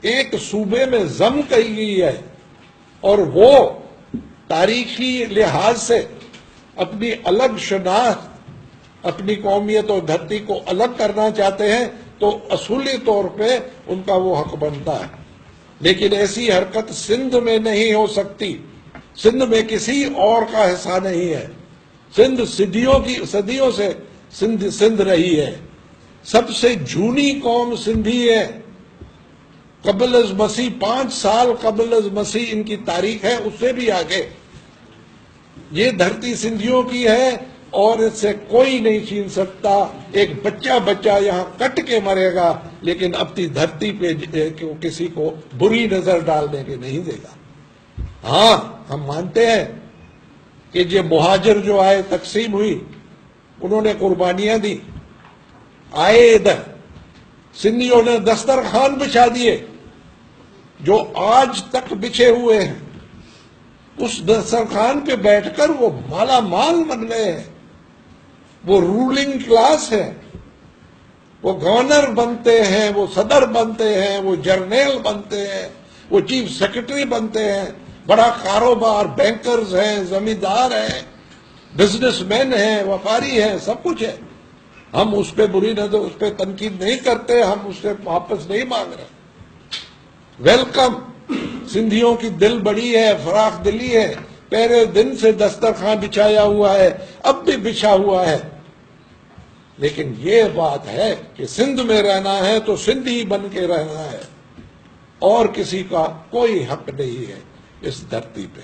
ایک صوبے میں ضم کہی گئی ہے اور وہ تاریخی لحاظ سے اپنی الگ شناخت، اپنی قومیت اور دھرتی کو الگ کرنا چاہتے ہیں تو اصولی طور پہ ان کا وہ حق بنتا ہے، لیکن ایسی حرکت سندھ میں نہیں ہو سکتی۔ سندھ میں کسی اور کا حصہ نہیں ہے۔ سندھ صدیوں سے سندھ رہی ہے۔ سب سے جونی قوم سندھی ہے۔ قبل از مسیح 5 سال قبل از مسیح ان کی تاریخ ہے، اس سے بھی آگے۔ یہ دھرتی سندھیوں کی ہے اور اس سے کوئی نہیں چھین سکتا۔ ایک بچہ یہاں کٹ کے مرے گا لیکن اپنی دھرتی پہ کسی کو بری نظر ڈالنے کے نہیں دے گا۔ ہاں، ہم مانتے ہیں کہ یہ مہاجر جو آئے، تقسیم ہوئی، انہوں نے قربانیاں دی، آئے ادھر، سندھیوں نے دسترخوان بچھا دیے جو آج تک بچھے ہوئے ہیں۔ اس دسترخوان پہ بیٹھ کر وہ مالا مال بن گئے ہیں، وہ رولنگ کلاس ہے، وہ گورنر بنتے ہیں، وہ صدر بنتے ہیں، وہ جرنیل بنتے ہیں، وہ چیف سیکرٹری بنتے ہیں، بڑا کاروبار، بینکرز ہیں، زمیندار ہیں، بزنس مین ہیں، وپاری ہیں، سب کچھ ہے۔ ہم اس پہ بری نظر، اس پہ تنقید نہیں کرتے، ہم اس سے واپس نہیں مانگ رہے۔ ویلکم، سندھیوں کی دل بڑی ہے، فراخ دلی ہے، پہلے دن سے دسترخوان بچھایا ہوا ہے، اب بھی بچھا ہوا ہے، لیکن یہ بات ہے کہ سندھ میں رہنا ہے تو سندھی بن کے رہنا ہے، اور کسی کا کوئی حق نہیں ہے اس دھرتی پہ۔